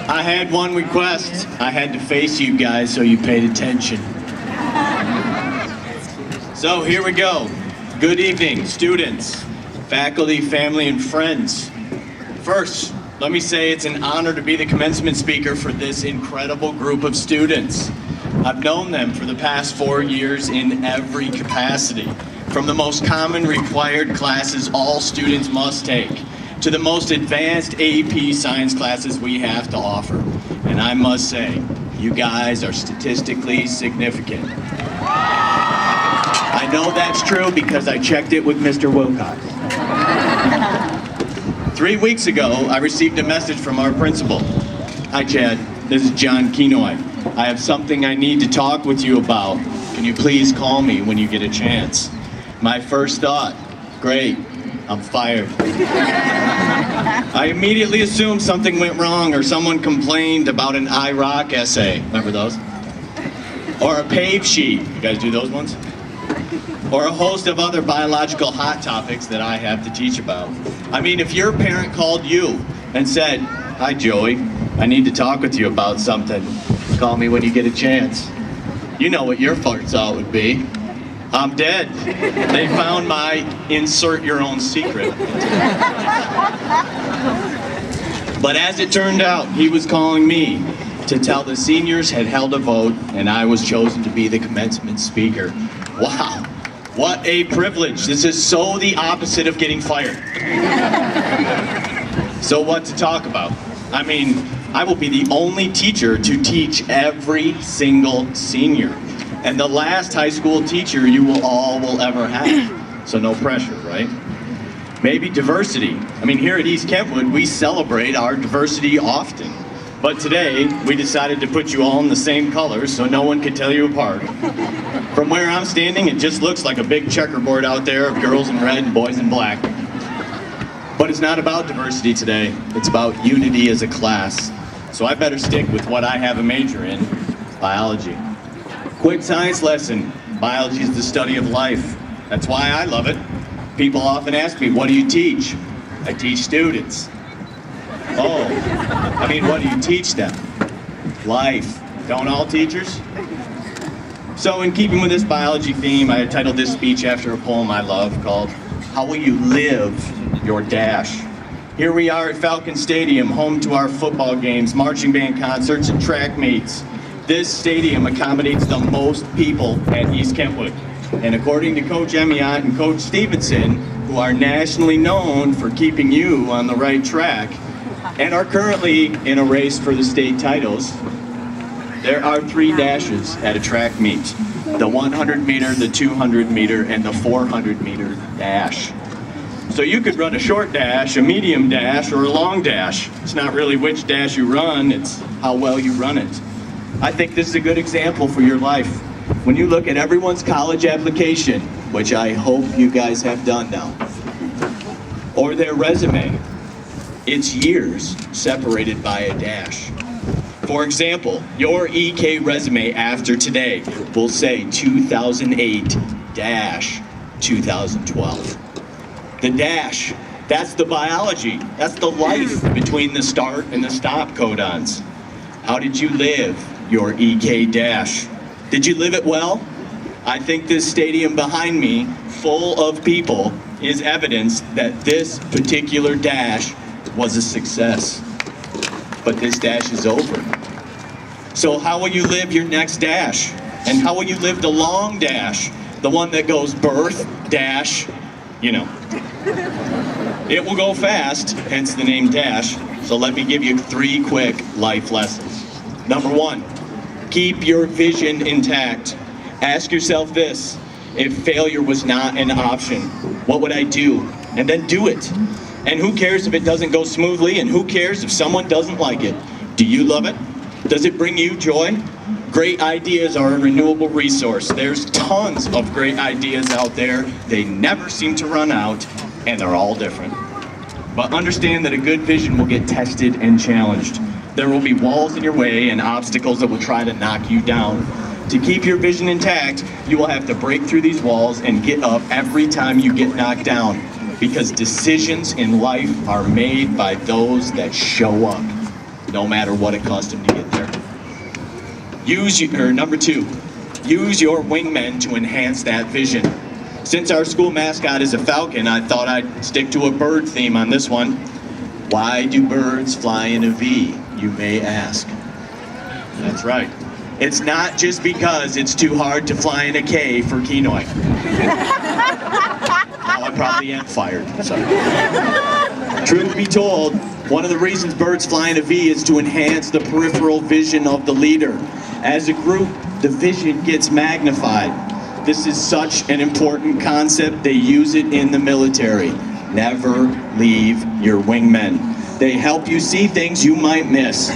I had one request. I had to face you guys so you paid attention. So here we go. Good evening, students, faculty, family, and friends. First, let me say it's an honor to be the commencement speaker for this incredible group of students. I've known them for the past 4 years in every capacity, from the most common required classes all students must take, to the most advanced AP science classes we have to offer. And I must say, you guys are statistically significant. I know that's true because I checked it with Mr. Wilcox. 3 weeks ago, I received a message from our principal. Hi, Chad. This is John Kenoy. I have something I need to talk with you about. Can you please call me when you get a chance? My first thought, great, I'm fired. I immediately assumed something went wrong or someone complained about an IROC essay. Remember those? Or a pave sheet. You guys do those ones? Or a host of other biological hot topics that I have to teach about. I mean, if your parent called you and said, hi, Joey, I need to talk with you about something. Call me when you get a chance. You know what your first thought would be. I'm dead. They found my insert your own secret. But as it turned out, he was calling me to tell the seniors had held a vote and I was chosen to be the commencement speaker. Wow, what a privilege. This is so the opposite of getting fired. So what to talk about? I mean, I will be the only teacher to teach every single senior. And the last high school teacher you will ever have. So no pressure, right? Maybe diversity. I mean, here at East Kentwood, we celebrate our diversity often. But today, we decided to put you all in the same colors so no one could tell you apart. From where I'm standing, it just looks like a big checkerboard out there of girls in red and boys in black. But it's not about diversity today. It's about unity as a class. So I better stick with what I have a major in, biology. Quick science lesson. Biology is the study of life. That's why I love it. People often ask me, what do you teach? I teach students. Oh, I mean, what do you teach them? Life. Don't all teachers? So in keeping with this biology theme, I titled this speech after a poem I love called, How Will You Live Your Dash? Here we are at Falcon Stadium, home to our football games, marching band concerts, and track meets. This stadium accommodates the most people at East Kentwood. And according to Coach Emiott and Coach Stevenson, who are nationally known for keeping you on the right track, and are currently in a race for the state titles, there are 3 dashes at a track meet. The 100 meter, the 200 meter, and the 400 meter dash. So you could run a short dash, a medium dash, or a long dash. It's not really which dash you run, it's how well you run it. I think this is a good example for your life. When you look at everyone's college application, which I hope you guys have done now, or their resume, it's years separated by a dash. For example, your EK resume after today will say 2008-2012. The dash, that's the biology, that's the life between the start and the stop codons. How did you live your EK dash? Did you live it well? I think this stadium behind me, full of people, is evidence that this particular dash was a success. But this dash is over. So how will you live your next dash? And how will you live the long dash? The one that goes birth, dash, you know. It will go fast, hence the name dash. So let me give you 3 quick life lessons. Number 1, keep your vision intact. Ask yourself this: if failure was not an option, what would I do? And then do it. And who cares if it doesn't go smoothly, and who cares if someone doesn't like it? Do you love it? Does it bring you joy? Great ideas are a renewable resource. There's tons of great ideas out there. They never seem to run out, and they're all different. But understand that a good vision will get tested and challenged. There will be walls in your way and obstacles that will try to knock you down. To keep your vision intact, you will have to break through these walls and get up every time you get knocked down, because decisions in life are made by those that show up. no matter what it cost him to get there. Number 2, use your wingmen to enhance that vision. Since our school mascot is a falcon, I thought I'd stick to a bird theme on this one. Why do birds fly in a V, you may ask? That's right. It's not just because it's too hard to fly in a K for quinoa. Now I probably am fired. Sorry. Truth be told, one of the reasons birds fly in a V is to enhance the peripheral vision of the leader. As a group, the vision gets magnified. This is such an important concept. They use it in the military. Never leave your wingmen. They help you see things you might miss.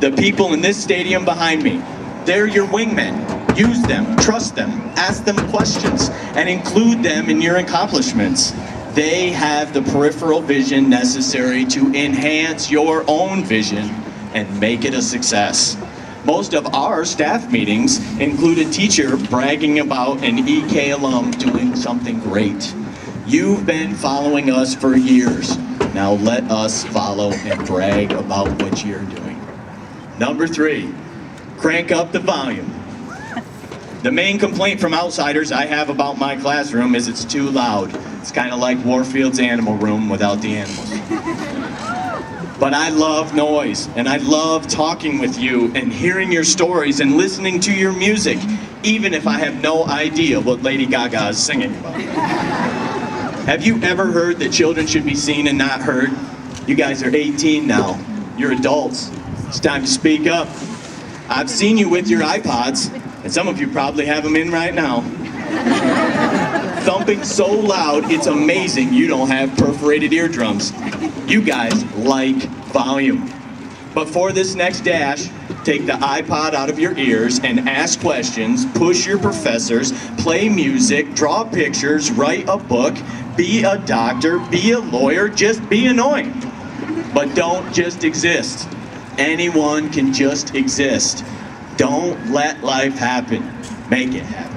The people in this stadium behind me, they're your wingmen. Use them, trust them, ask them questions, and include them in your accomplishments. They have the peripheral vision necessary to enhance your own vision and make it a success. Most of our staff meetings include a teacher bragging about an EK alum doing something great. You've been following us for years. Now let us follow and brag about what you're doing. Number 3, crank up the volume. The main complaint from outsiders I have about my classroom is it's too loud. It's kind of like Warfield's animal room without the animals. But I love noise, and I love talking with you and hearing your stories and listening to your music, even if I have no idea what Lady Gaga is singing about. Have you ever heard that children should be seen and not heard? You guys are 18 now. You're adults. It's time to speak up. I've seen you with your iPods, and some of you probably have them in right now. Thumping so loud, it's amazing you don't have perforated eardrums. You guys like volume. But for this next dash, take the iPod out of your ears and ask questions, push your professors, play music, draw pictures, write a book, be a doctor, be a lawyer, just be annoying. But don't just exist. Anyone can just exist. Don't let life happen. Make it happen.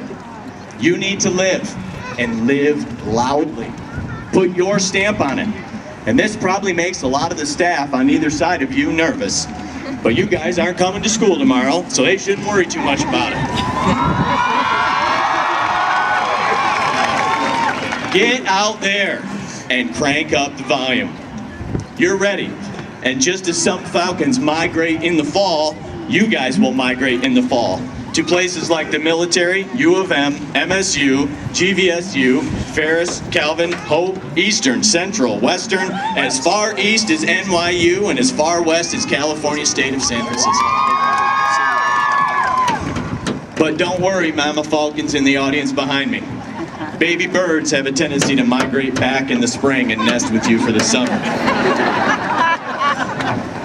You need to live, and live loudly. Put your stamp on it. And this probably makes a lot of the staff on either side of you nervous. But you guys aren't coming to school tomorrow, so they shouldn't worry too much about it. Get out there and crank up the volume. You're ready. And just as some falcons migrate in the fall, you guys will migrate in the fall to places like the military, U of M, MSU, GVSU, Ferris, Calvin, Hope, Eastern, Central, Western, as far east as NYU, and as far west as California State of San Francisco. But don't worry, Mama Falcons in the audience behind me. Baby birds have a tendency to migrate back in the spring and nest with you for the summer.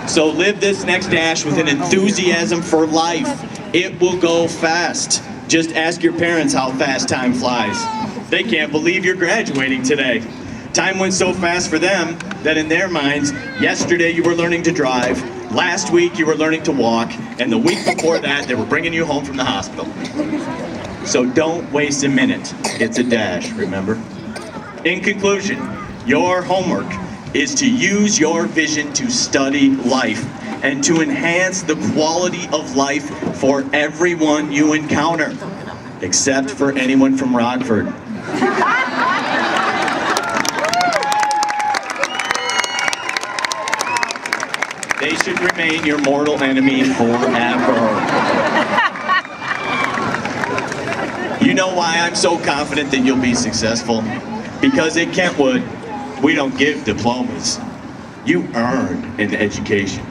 So live this next dash with an enthusiasm for life. It will go fast. Just ask your parents how fast time flies. They can't believe you're graduating today. Time went so fast for them that in their minds, yesterday you were learning to drive, last week you were learning to walk, and the week before that they were bringing you home from the hospital. So don't waste a minute. It's a dash, remember? In conclusion, your homework is to use your vision to study life and to enhance the quality of life for everyone you encounter, except for anyone from Rockford. They should remain your mortal enemy forever. You know why I'm so confident that you'll be successful? Because at Kentwood, we don't give diplomas. You earn an education.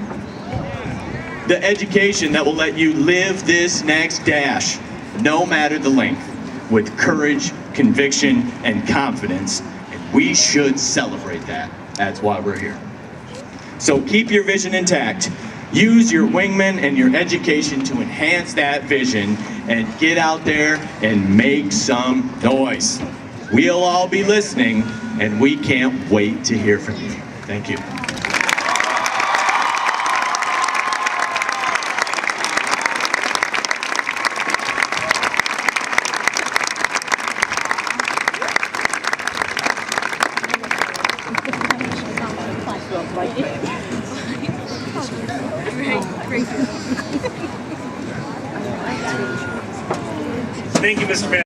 The education that will let you live this next dash, no matter the length, with courage, conviction, and confidence. And we should celebrate that. That's why we're here. So keep your vision intact. Use your wingmen and your education to enhance that vision and get out there and make some noise. We'll all be listening, and we can't wait to hear from you. Thank you. Thank you, Mr. Mayor.